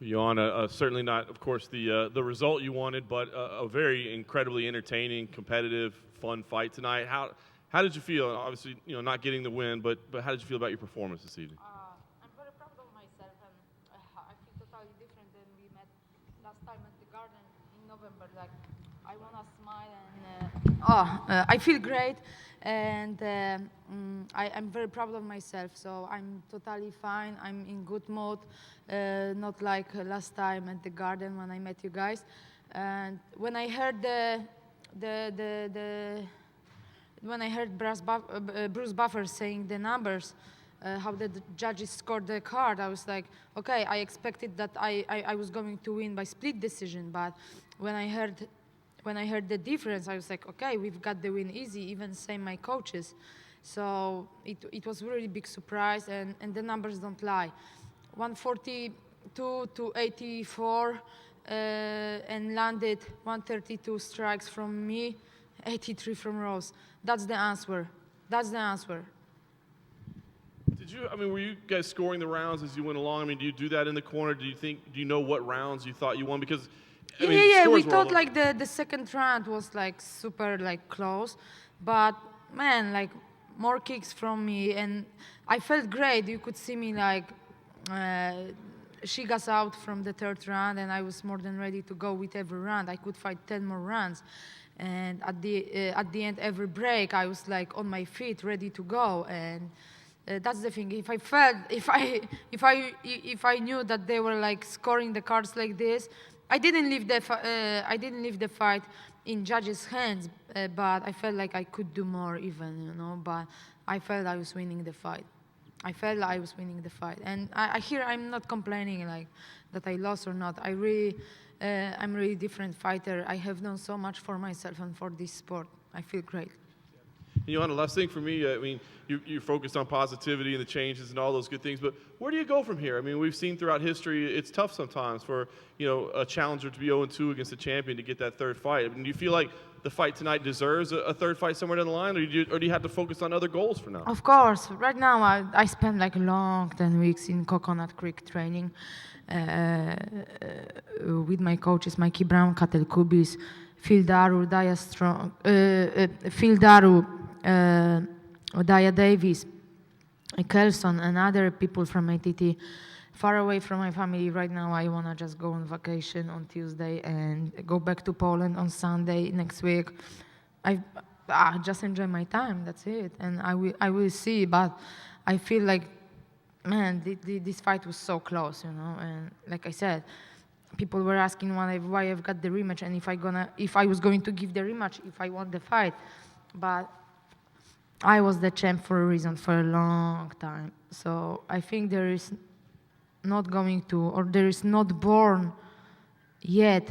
Joanna, certainly not, of course, the result you wanted, but a very incredibly entertaining, competitive, fun fight tonight. How did you feel? Obviously, not getting the win, but how did you feel about your performance this evening? I'm very proud of myself, and I feel totally different than we met last time at the garden in November. Like, I wanna smile and I feel great, and I'm very proud of myself. So I'm totally fine. I'm in good mood, not like last time at the garden when I met you guys. And when I heard when I heard Bruce Buffer saying the numbers, how the judges scored the card, I was like, okay, I expected that I was going to win by split decision, but when I heard the difference, I was like, okay, we've got the win easy, even same my coaches. So it was really big surprise, and the numbers don't lie. 142 to 84, and landed 132 strikes from me, 83 from Rose. That's the answer. That's the answer. Were you guys scoring the rounds as you went along? Do you do that in the corner? Do you know what rounds you thought you won? Because, yeah, we thought like the second round was like super like close, but man, like more kicks from me, and I felt great. You could see me like, she got out from the third round, and I was more than ready to go with every round. I could fight 10 more rounds. And at the end, every break, I was like on my feet, ready to go. And that's the thing. If I knew that they were like scoring the cards like this, I didn't leave the fight in judges' hands. But I felt like I could do more, even, But I felt I was winning the fight. And I'm not complaining like that I lost or not. I'm really different fighter. I have done so much for myself and for this sport. I feel great. Joanna, last thing for me, you're focused on positivity and the changes and all those good things, but where do you go from here? We've seen throughout history, it's tough sometimes for, a challenger to be 0-2 against a champion to get that third fight. Do you feel like the fight tonight deserves a third fight somewhere down the line, or do you have to focus on other goals for now? Of course. Right now, I spent like a long 10 weeks in Coconut Creek training with my coaches, Mikey Brown, Katel Kubis, Phil Daru, Daya Davis, Kelson, and other people from ATT. Far away from my family right now. I want to just go on vacation on Tuesday and go back to Poland on Sunday next week. I just enjoy my time, that's it. And I will see, but I feel like, man, this fight was so close, And like I said, people were asking why I've got the rematch, and if I was going to give the rematch if I won the fight. But I was the champ for a reason, for a long time. So I think there is not born yet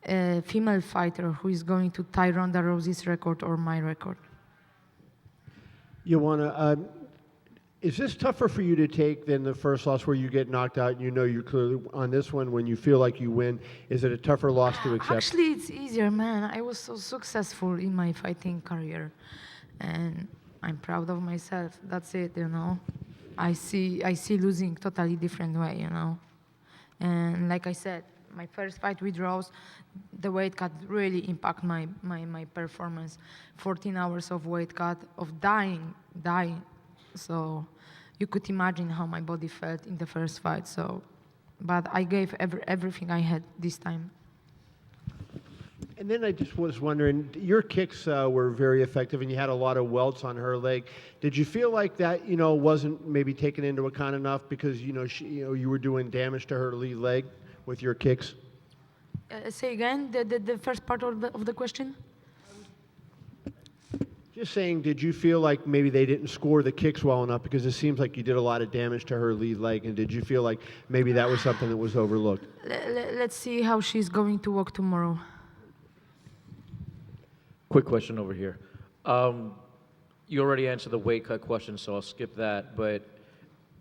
a female fighter who is going to tie Ronda Rousey's record or my record. Joanna, is this tougher for you to take than the first loss where you get knocked out and you're clearly on this one when you feel like you win? Is it a tougher loss to accept? Actually, it's easier, man. I was so successful in my fighting career, and I'm proud of myself. That's it, I see losing totally different way, And like I said, my first fight with Rose, the weight cut really impact my performance. 14 hours of weight cut, of dying. So you could imagine how my body felt in the first fight. But I gave everything I had this time. And then I just was wondering, your kicks were very effective, and you had a lot of welts on her leg. Did you feel like that, wasn't maybe taken into account enough because, you were doing damage to her lead leg with your kicks? Say again, the first part of the question? Just saying, did you feel like maybe they didn't score the kicks well enough because it seems like you did a lot of damage to her lead leg, and did you feel like maybe that was something that was overlooked? Let's see how she's going to walk tomorrow. Quick question over here. You already answered the weight cut question, so I'll skip that. But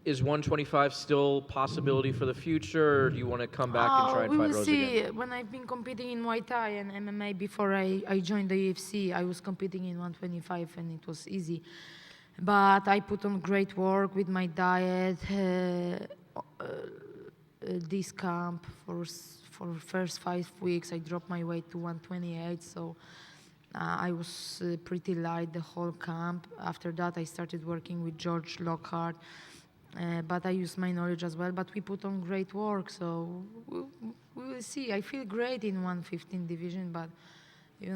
is 125 still a possibility for the future, or do you want to come back and try and fight Rose again? We will see. When I've been competing in Muay Thai and MMA before I joined the UFC, I was competing in 125, and it was easy. But I put on great work with my diet, this camp for first 5 weeks. I dropped my weight to 128, so I was pretty light the whole camp. After that, I started working with George Lockhart, but I used my knowledge as well. But we put on great work, so we will see. I feel great in 115 division, but we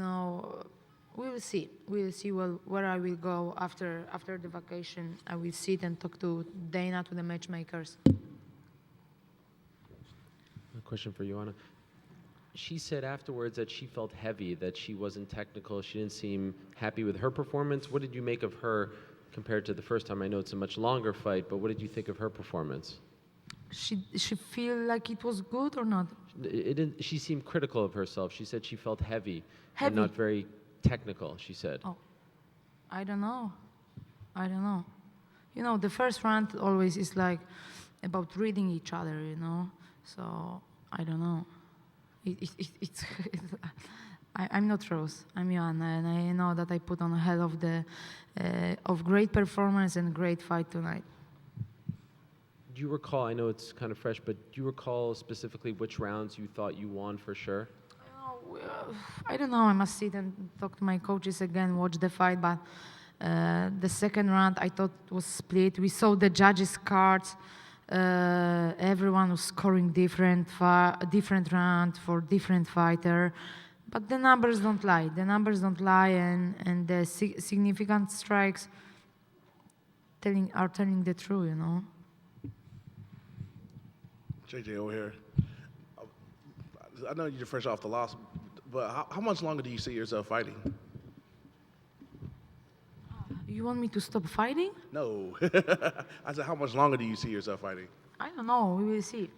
will see. We will see where I will go after the vacation. I will sit and talk to Dana, to the matchmakers. A question for Joanna. She said afterwards that she felt heavy, that she wasn't technical. She didn't seem happy with her performance. What did you make of her compared to the first time? I know it's a much longer fight, but what did you think of her performance? She feel like it was good or not? She seemed critical of herself. She said she felt heavy. Heavy? And not very technical, she said. Oh, I don't know. The first round always is like about reading each other, So I don't know. I'm not Rose. I'm Joanna, and I know that I put on a hell of great performance and great fight tonight. Do you recall, I know it's kind of fresh, but do you recall specifically which rounds you thought you won for sure? I don't know. I must sit and talk to my coaches again, watch the fight. But the second round, I thought was split. We saw the judges' cards. Everyone was scoring different round for different fighter. But the numbers don't lie. And the significant strikes are telling the truth, JJ over here. I know you're fresh off the loss, but how much longer do you see yourself fighting? You want me to stop fighting? No. I said, how much longer do you see yourself fighting? I don't know. We will see.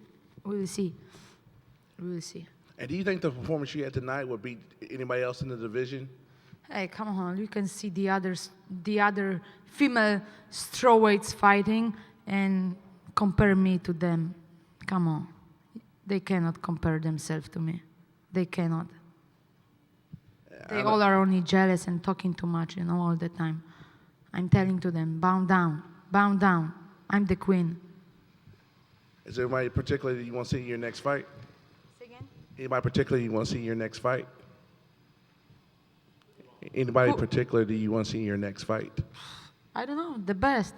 And do you think the performance you had tonight would beat anybody else in the division? Hey, come on. You can see the other female strawweights fighting and compare me to them. Come on. They cannot compare themselves to me. They cannot. They all are only jealous and talking too much, all the time. I'm telling to them, bow down. I'm the queen. Is there anybody particularly you want to see in your next fight? Say again? Anybody particularly you want to see in your next fight? Anybody particular do you want to see in your next fight? I don't know. The best.